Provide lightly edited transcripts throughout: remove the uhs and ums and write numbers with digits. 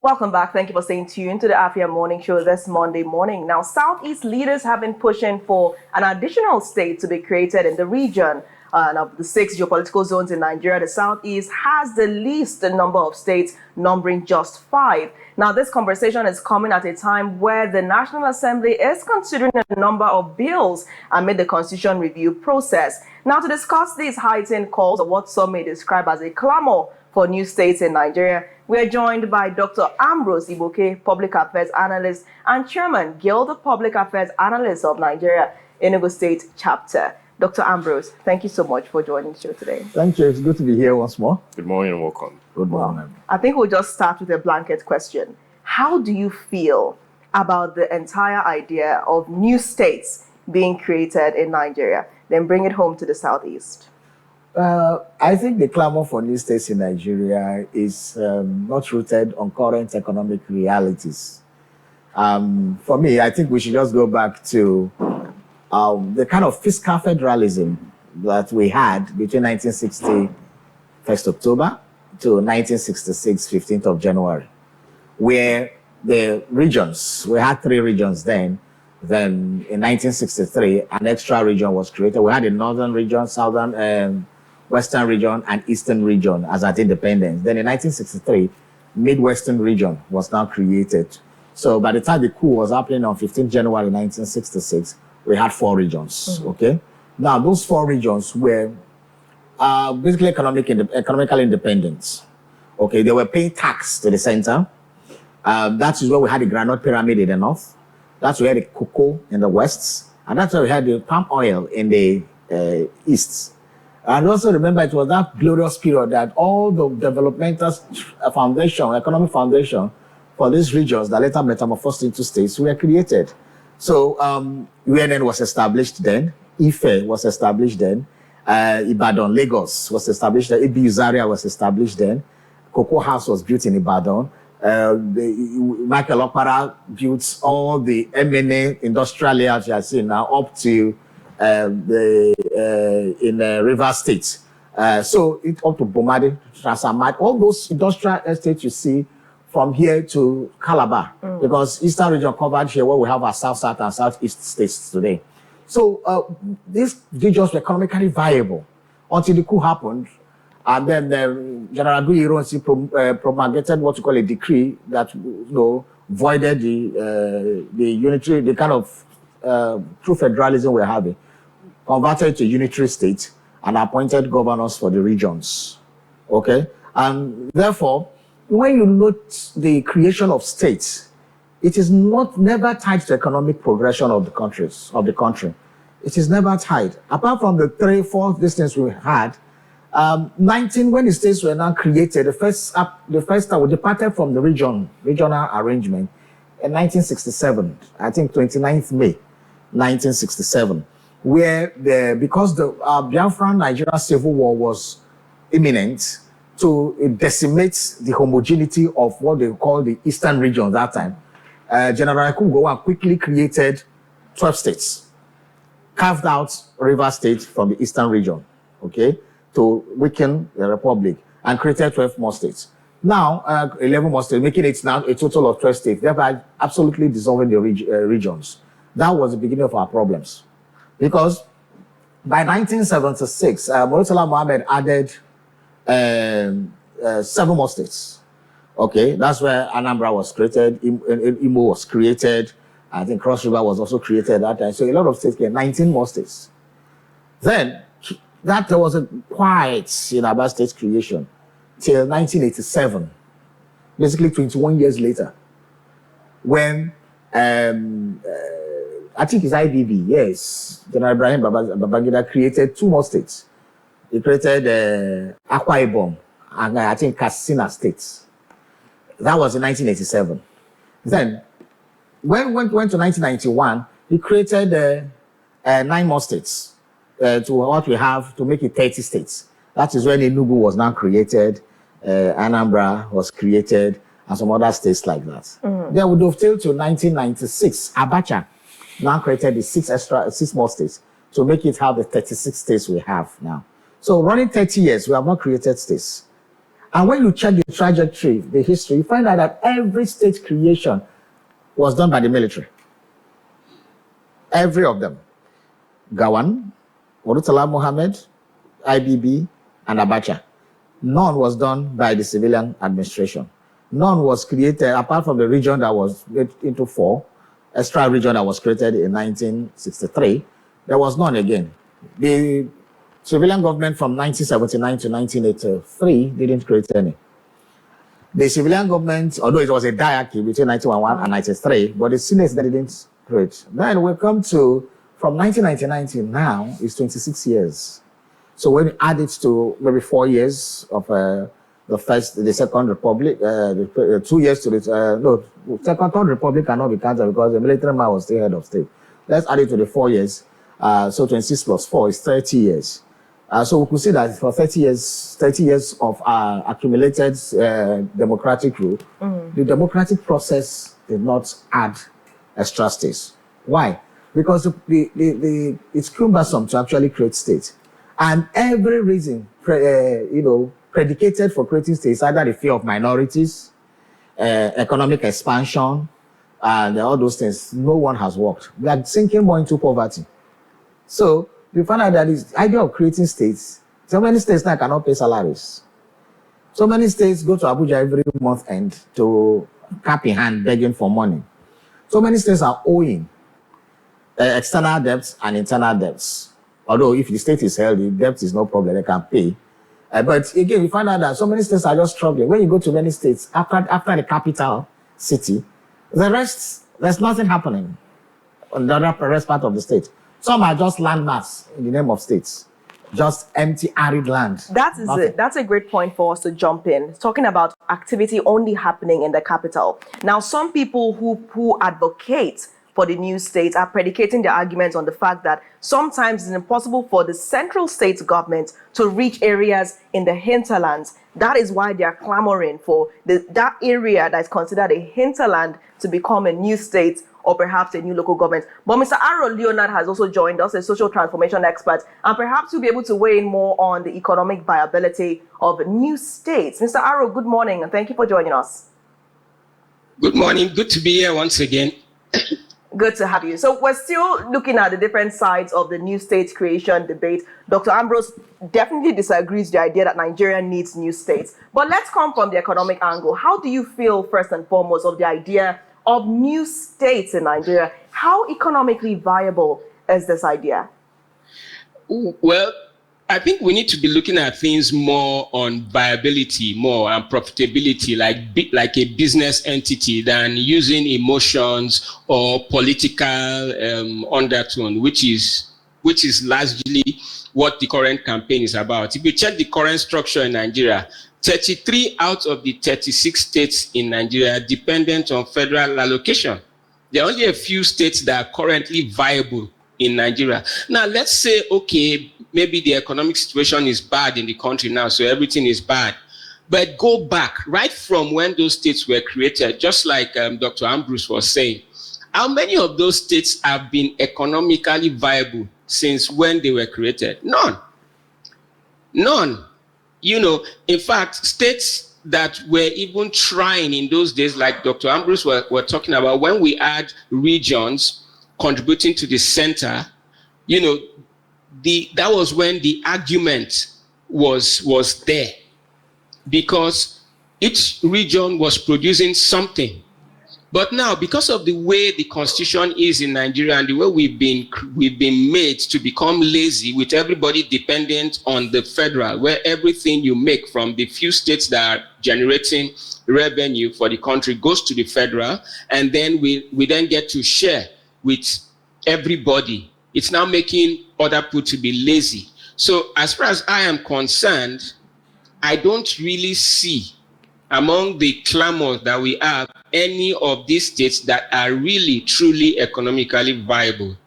Welcome back. Thank you for staying tuned to the Afia Morning Show this Monday morning. Now, Southeast leaders have been pushing for an additional state to be created in the region. And of the 6 geopolitical zones in Nigeria, the Southeast has the least number of states, numbering just 5. Now, this conversation is coming at a time where the National Assembly is considering a number of bills amid the constitution review process. Now, to discuss these heightened calls, or what some may describe as a clamour for new states in Nigeria, we are joined by Dr. Ambrose Igboke, Public Affairs Analyst and Chairman, Guild of Public Affairs Analysts of Nigeria, Enugu State Chapter. Dr. Ambrose, thank you so much for joining the show today. Thank you. It's good to be here once more. Good morning and welcome. Good morning. Well, I think we'll just start with a blanket question. How do you feel about the entire idea of new states being created in Nigeria? Then bring it home to the Southeast. I think the clamor for new states in Nigeria is not rooted on current economic realities. For me, I think we should just go back to the kind of fiscal federalism that we had between 1960, 1st October, to 1966, 15th of January, where the regions, we had 3 regions then. Then in 1963, an extra region was created. We had a northern region, southern, western region, and eastern region as at independence. Then in 1963, Midwestern region was now created. So by the time the coup was happening on 15th January 1966, we had 4 regions, okay? Now, those 4 regions were basically economical independence, okay? They were paying tax to the center. That is where we had the granite pyramid in the north. That's where the cocoa in the west. And that's where we had the palm oil in the east. And also remember, it was that glorious period that all the developmental foundation, economic foundation for these regions that later metamorphosed into states were created. So UNN was established then, Ife was established then, Ibadan, Lagos was established then, Ibi Zaria was established then, Cocoa House was built in Ibadan, Michael Okpara built all the M&A industrial layouts you are seeing now up to in River State. So it up to Bomadi, Transamad, all those industrial estates you see from here to Calabar, because Eastern region covered here where we have our South and Southeast states today. So these regions were economically viable until the coup happened. And then General Aguiyi promulgated what you call a decree that voided the unitary, the kind of true federalism we're having, converted to unitary state and appointed governors for the regions. Okay? And therefore, when you note the creation of states, it is never tied to economic progression of the country. It is never tied. Apart from the 3, 4 distances we had, 19, when the states were now created, the first time we departed from the regional arrangement in 1967, I think 29th May, 1967, where because the Biafran Nigeria civil war was imminent to decimate the homogeneity of what they call the Eastern region at that time, General Ikechukwu quickly created 12 states, carved out River State from the Eastern region, okay, to weaken the Republic, and created 12 more states. Now, 11 more states, making it now a total of 12 states, thereby absolutely dissolving the regions. That was the beginning of our problems. Because by 1976, Murtala Mohammed added 7 more states. Okay, that's where Anambra was created, Imo was created, I think Cross River was also created at that time. So a lot of states came, 19 more states. Then, there was a quiet in about state creation till 1987, basically 21 years later, when I think it's IBB, yes, General Ibrahim Babangida created 2 more states. He created Akwa Ibom and I think Katsina states. That was in 1987. Then, when we went to 1991, he created 9 more states. To what we have to make it 30 states. That is when Enugu was now created, Anambra was created, and some other states like that. Then we dovetail to 1996. Abacha now created the 6 more states to make it have the 36 states we have now. So running 30 years, we have not created states. And when you check the trajectory, the history, you find out that every state creation was done by the military. Every of them. Gawan, Murtala Mohammed, IBB, and Abacha. None was done by the civilian administration. None was created, apart from the region that was made into 4, extra region that was created in 1963. There was none again. The civilian government from 1979 to 1983 didn't create any. The civilian government, although it was a diarchy between 1911 and 1993, but the Senate that didn't create. Then we come to, from 1999 to now, is 26 years. So when you add it to maybe 4 years of the Second Republic, 2 years to the, third Republic cannot be counted because the military man was still head of state. Let's add it to the 4 years. So 26 plus 4 is 30 years. So we could see that for 30 years of accumulated democratic rule, the democratic process did not add extra states. Why? Because it's cumbersome to actually create states. And every reason, predicated for creating states, either the fear of minorities, economic expansion, and all those things, no one has worked. We are sinking more into poverty. So you find out that this idea of creating states, so many states now cannot pay salaries. So many states go to Abuja every month end to cap in hand begging for money. So many states are owing external debts and internal debts. Although if the state is healthy, debt is no problem, they can pay. But again, you find out that so many states are just struggling. When you go to many states, after the capital city, the rest, there's nothing happening on the rest part of the state. Some are just landmass in the name of states. Just empty, arid land. That's a great point for us to jump in. Talking about activity only happening in the capital. Now, some people who advocate for the new states are predicating their arguments on the fact that sometimes it's impossible for the central state government to reach areas in the hinterlands. That is why they are clamoring for that area that is considered a hinterland to become a new state or perhaps a new local government. But Mr. Aro Leonard has also joined us, a social transformation expert, and perhaps you'll be able to weigh in more on the economic viability of new states. Mr. Aro, good morning, and thank you for joining us. Good morning. Good to be here once again. Good to have you. So we're still looking at the different sides of the new state creation debate. Dr. Ambrose definitely disagrees with the idea that Nigeria needs new states. But let's come from the economic angle. How do you feel, first and foremost, of the idea of new states in Nigeria? How economically viable is this idea? Well, I think we need to be looking at things more on viability, more and profitability, like a business entity, than using emotions or political undertone, which is largely what the current campaign is about. If you check the current structure in Nigeria, 33 out of the 36 states in Nigeria are dependent on federal allocation. There are only a few states that are currently viable in Nigeria. Now, let's say, okay, maybe the economic situation is bad in the country now, so everything is bad. But go back, right from when those states were created, just like Dr. Ambrose was saying, how many of those states have been economically viable since when they were created? None. None. In fact, states that were even trying in those days, like Dr. Ambrose were talking about, when we had regions contributing to the center, that was when the argument was there, because each region was producing something. But now, because of the way the constitution is in Nigeria and the way we've been made to become lazy, with everybody dependent on the federal, where everything you make from the few states that are generating revenue for the country goes to the federal, and then we then get to share with everybody. It's now making other people to be lazy. So as far as I am concerned, I don't really see among the clamours that we have any of these states that are really, truly economically viable.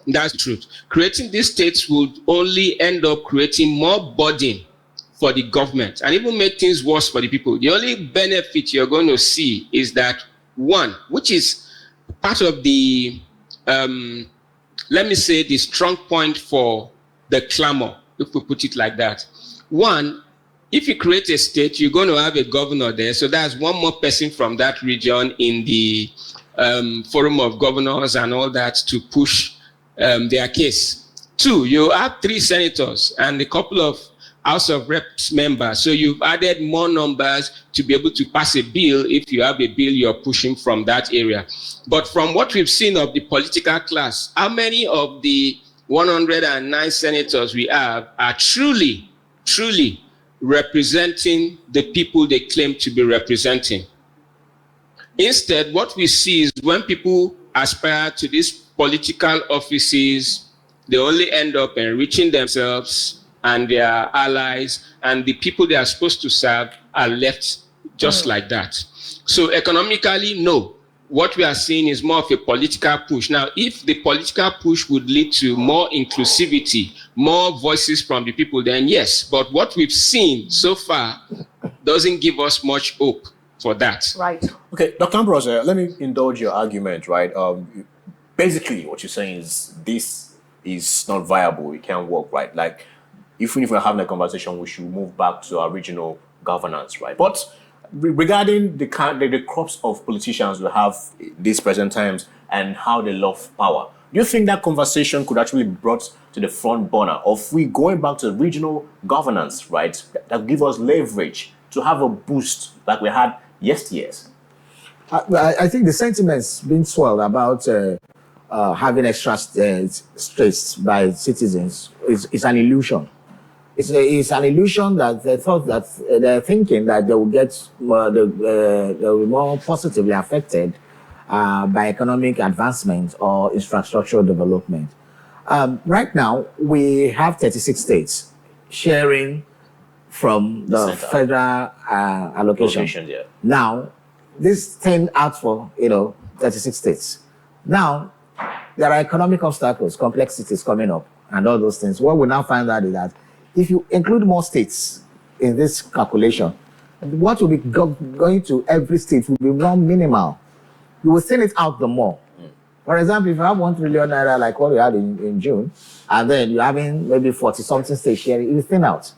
That's the truth. Creating these states would only end up creating more burden for the government and even make things worse for the people. The only benefit you're going to see is that, one, which is part of the, let me say, the strong point for the clamour, if we put it like that. One, if you create a state, you're going to have a governor there. So that's one more person from that region in the forum of governors and all that to push their case. 2, you have 3 senators and a couple of House of Reps members. So you've added more numbers to be able to pass a bill if you have a bill you're pushing from that area. But from what we've seen of the political class, how many of the 109 senators we have are truly representing the people they claim to be representing? Instead, what we see is when people aspire to these political offices, they only end up enriching themselves and their allies, and the people they are supposed to serve are left just like that. So economically, no. What we are seeing is more of a political push. Now, if the political push would lead to more inclusivity, more voices from the people, then yes. But what we've seen so far doesn't give us much hope for that. Right. Okay, Dr. Ambrose, let me indulge your argument, right? Basically, what you're saying is this is not viable. It can't work, right? Like, even if we're having a conversation, we should move back to our regional governance, right? But regarding the crops of politicians we have these present times and how they love power, do you think that conversation could actually be brought to the front burner of we going back to regional governance, right? That give us leverage to have a boost like we had yesteryears? I think the sentiment's been swelled about having extra states by citizens is an illusion. It's an illusion that they thought that they're thinking that they will get they will be more positively affected by economic advancement or infrastructural development. Right now, we have 36 states sharing from the federal allocation. Yeah. Now, this thing out for 36 states. Now, there are economic obstacles, complexities coming up, and all those things. What we now find out is that if you include more states in this calculation, what will be going to every state will be more minimal. You will thin it out the more. For example, if you have 1 trillion naira like what we had in June, and then you're having maybe 40-something states sharing, it will thin out.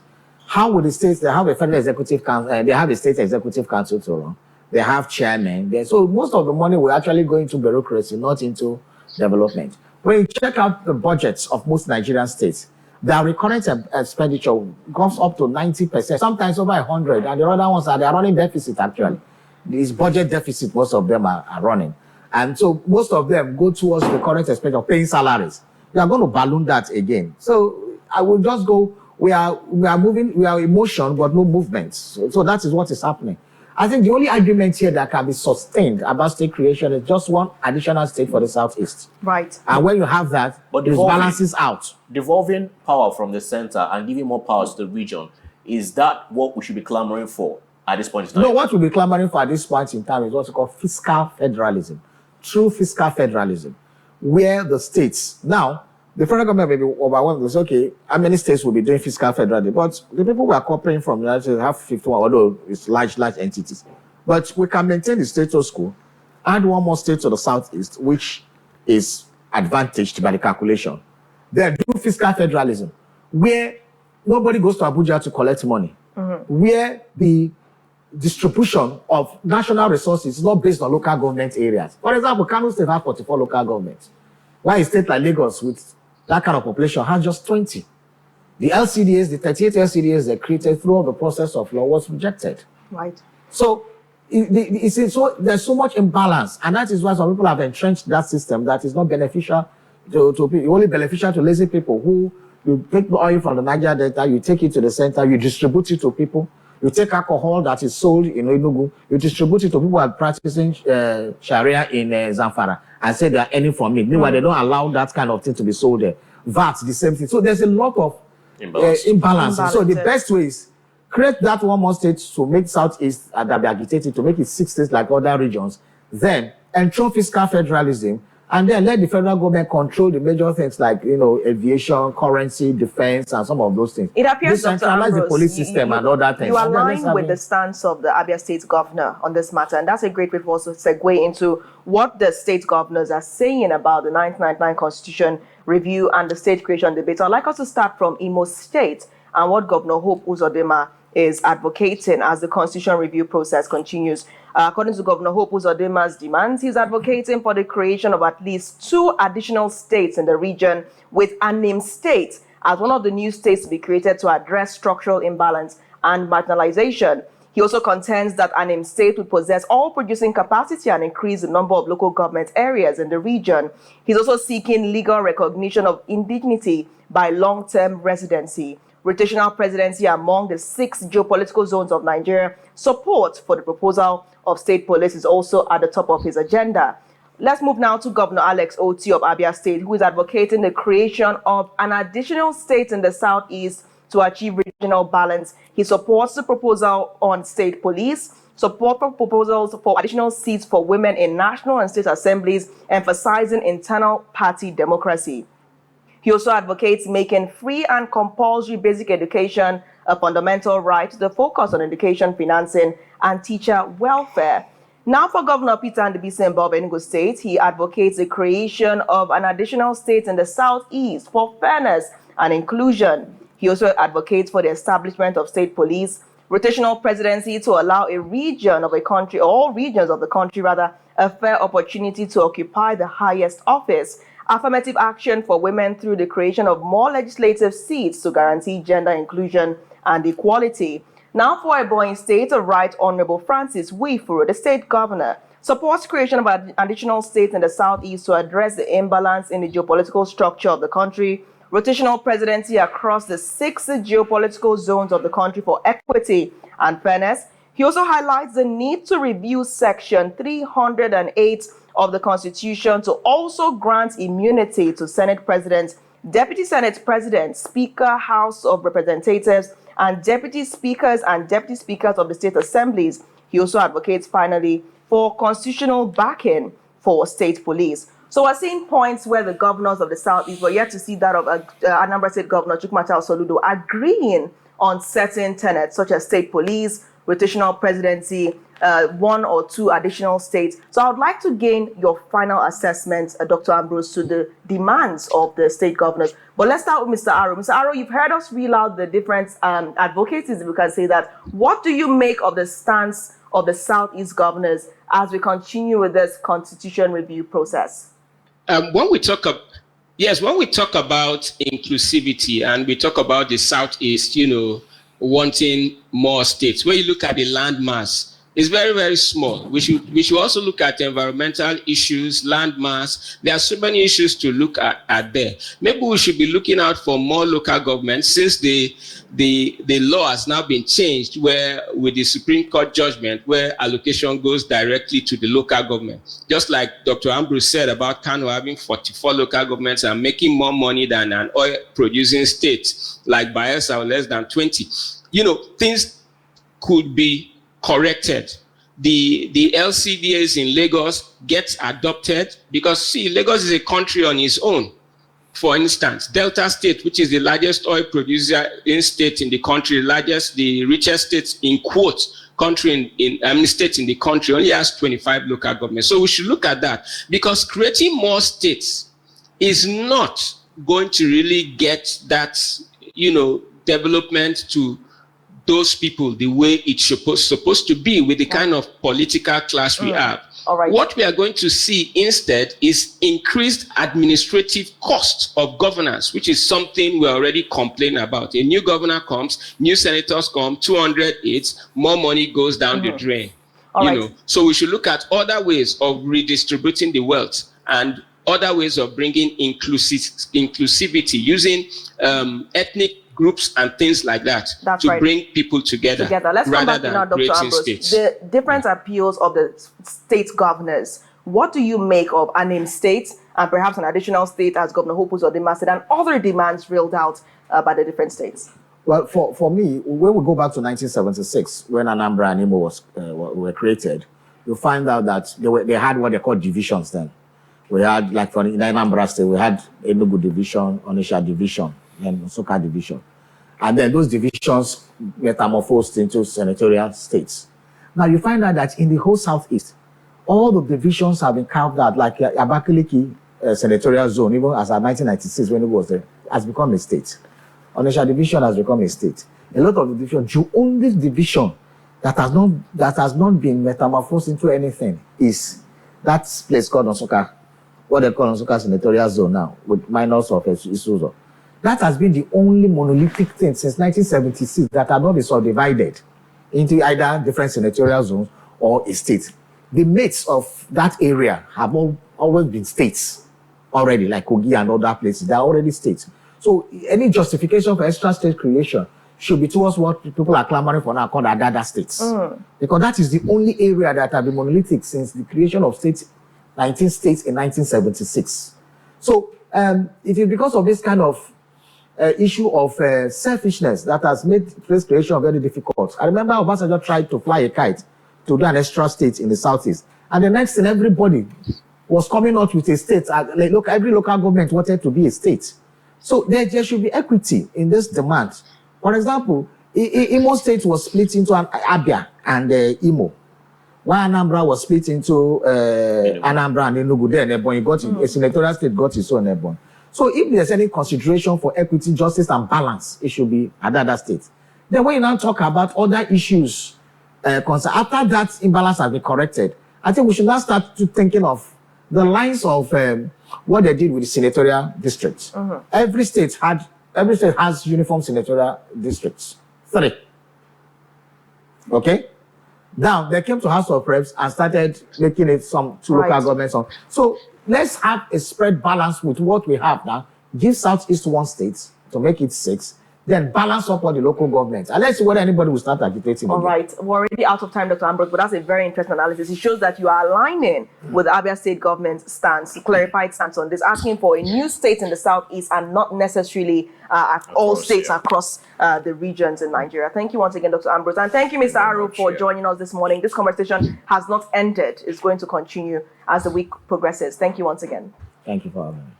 How would the states, they have a federal executive council, they have a state executive council to run, they have chairmen. So most of the money will actually go into bureaucracy, not into development. When you check out the budgets of most Nigerian states, their recurrent expenditure goes up to 90%, sometimes over 100, and the other ones they are running deficit actually. This budget deficit, most of them are running. And so most of them go towards the current expenditure, paying salaries. We are going to balloon that again. So I will just go, we are moving, we are in motion, but no movement. So that is what is happening. I think the only argument here that can be sustained about state creation is just one additional state for the Southeast. Right. And when you have that, it balances out. Devolving power from the center and giving more power to the region, is that what we should be clamoring for at this point in time? No, what we'll be clamoring for at this point in time is what's called fiscal federalism. True fiscal federalism, where the states, now, the federal government may be overwhelmed with, okay, how many states will be doing fiscal federalism? But the people we are cooperating from the United States have 51, although it's large entities. But we can maintain the status quo, add one more state to the Southeast, which is advantaged by the calculation. Then do fiscal federalism, where nobody goes to Abuja to collect money, where the distribution of national resources is not based on local government areas. For example, Kano State has 44 local governments, while a state like Lagos with that kind of population has just 20. The LCDs, the 38 LCDs they created throughout the process of law was rejected. Right. So, there's so much imbalance, and that is why some people have entrenched that system that is not beneficial to people, only beneficial to lazy people who you take the oil from the Niger Delta, you take it to the center, you distribute it to people. You take alcohol that is sold in Enugu, you distribute it to people who are practicing Sharia in Zamfara and say they are earning from it. Meanwhile, they don't allow that kind of thing to be sold there. VAT, the same thing. So there's a lot of imbalance. So the best way is create that one more state to make Southeast that be agitated, to make it 6 states like other regions, then enthrone fiscal federalism, and then let the federal government control the major things like, aviation, currency, defense, and some of those things. It appears, Dr. Ambrose, the police system and other things. You align with the stance of the Abia State governor on this matter, and that's a great way for us to segue into what the state governors are saying about the 1999 Constitution review and the state creation debate. I'd like us to start from Imo State and what Governor Hope Uzodinma is advocating as the constitution review process continues. According to Governor Uzodima's demands, he's advocating for the creation of at least 2 additional states in the region, with unnamed states as one of the new states to be created to address structural imbalance and marginalization. He also contends that unnamed state would possess all producing capacity and increase the number of local government areas in the region. He's also seeking legal recognition of indigeneity by long-term residency. Rotational presidency among the 6 geopolitical zones of Nigeria. Support for the proposal of state police is also at the top of his agenda. Let's move now to Governor Alex Otti of Abia State, who is advocating the creation of an additional state in the southeast to achieve regional balance. He supports the proposal on state police, support for proposals for additional seats for women in national and state assemblies, emphasizing internal party democracy. He also advocates making free and compulsory basic education a fundamental right, the focus on education financing and teacher welfare. Now for Governor Peter Ndubisi of Enugu State, he advocates the creation of an additional state in the southeast for fairness and inclusion. He also advocates for the establishment of state police, rotational presidency to allow a region of a country, or all regions of the country rather, a fair opportunity to occupy the highest office, affirmative action for women through the creation of more legislative seats to guarantee gender inclusion and equality. Now for Ebonyi State, Right Honorable Francis Wifuru, the state governor, supports creation of an additional state in the southeast to address the imbalance in the geopolitical structure of the country, rotational presidency across the 6 geopolitical zones of the country for equity and fairness. He also highlights the need to review Section 308 of the Constitution to also grant immunity to Senate President, Deputy Senate President, Speaker, House of Representatives, and Deputy Speakers and Deputy Speakers of the State Assemblies. He also advocates, finally, for constitutional backing for state police. So we're seeing points where the governors of the Southeast, we're yet to see that of Anambra State Governor Chukwuma Soludo agreeing on certain tenets, such as state police, rotational presidency, 1 or 2 additional states. So I would like to gain your final assessment, Dr. Ambrose, to the demands of the state governors. But let's start with Mr. Aro. Mr. Aro, you've heard us reel out the different advocacies, if we can say that. What do you make of the stance of the Southeast governors as we continue with this constitution review process? When we talk about inclusivity and we talk about the Southeast, wanting more states, when you look at the land mass, it's very, very small. We should also look at environmental issues, land mass. There are so many issues to look at there. Maybe we should be looking out for more local governments, since the law has now been changed, where with the Supreme Court judgment, where allocation goes directly to the local government. Just like Dr. Ambrose said about Kano having 44 local governments and making more money than an oil producing state like Bayelsa, or less than 20. Things could be corrected. The LCDAs in Lagos get adopted, because see, Lagos is a country on its own. For instance, Delta State, which is the largest oil producer state in the country, the richest state in quotes, state in the country, only has 25 local governments. So we should look at that, because creating more states is not going to really get that, development to those people the way it's supposed to be, with the kind of political class we have. All right. What we are going to see instead is increased administrative cost of governance, which is something we're already complaining about. A new governor comes, new senators come, 200 aides, more money goes down the drain. So we should look at other ways of redistributing the wealth and other ways of bringing inclusivity, using ethnic groups and things like that. That's to right. Bring people together. Let's come back to now, Dr. Ambrose. The different appeals of the state governors. What do you make of unnamed states and perhaps an additional state, as Governor Uzodima said, and other demands reeled out by the different states? Well, for me, when we go back to 1976, when Anambra and Imo were created, you find out that they had what they called divisions then. We had, like in Anambra State, we had Enugu Division, Onitsha Division, and Nsukka Division. And then those divisions metamorphosed into senatorial states. Now you find out that in the whole Southeast, all the divisions have been carved out, like Abakaliki senatorial zone, even as of 1996 when it was there, has become a state. Onitsha division has become a state. A lot of the division, the only division that has not been metamorphosed into anything is that place called Nsukka, what they call Nsukka senatorial zone now, with minors of Isuzo. That has been the only monolithic thing since 1976 that had not been subdivided into either different senatorial zones or a state. The mates of that area have always been states already, like Kogi and other places. They are already states. So any justification for extra state creation should be towards what people are clamoring for now called Adada states. Because that is the only area that have been monolithic since the creation of states, 19 states in 1976. So it is because of this kind of issue of selfishness that has made place creation very difficult. I remember Obasanjo tried to fly a kite to do an extra state in the southeast. And the next thing, everybody was coming out with a state. Like, look, every local government wanted to be a state. So there should be equity in this demand. For example, Imo State was split into an Abia and Imo, while Anambra was split into Anambra and Enugu. Then Ebonyi got a senatorial state got its own Ebonyi. So if there's any consideration for equity, justice, and balance, it should be Adada state. Then when you now talk about other issues, after that imbalance has been corrected, I think we should now start thinking of the lines of what they did with the senatorial districts. Every state has uniform senatorial districts. 3. Okay? Now, they came to House of Reps and started making it some 2 local governments. So let's have a spread balance with what we have now. Give Southeast 1 state to make it 6. Then balance up all the local governments. And let's see whether anybody will start agitating. All right. We're already out of time, Dr. Ambrose, but that's a very interesting analysis. It shows that you are aligning with the Abia state government's stance, clarified stance on this, asking for a new state in the southeast and not necessarily all states across the regions in Nigeria. Thank you once again, Dr. Ambrose. And thank you, Mr. Aro, for joining us this morning. This conversation has not ended. It's going to continue as the week progresses. Thank you once again. Thank you for having me.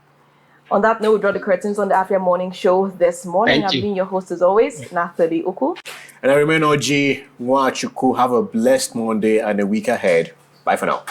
On that note, we draw the curtains on the Afia Morning Show this morning. I've been your host as always, Nathali Uku. And I remain Oji Nwachukwu. Have a blessed Monday and a week ahead. Bye for now.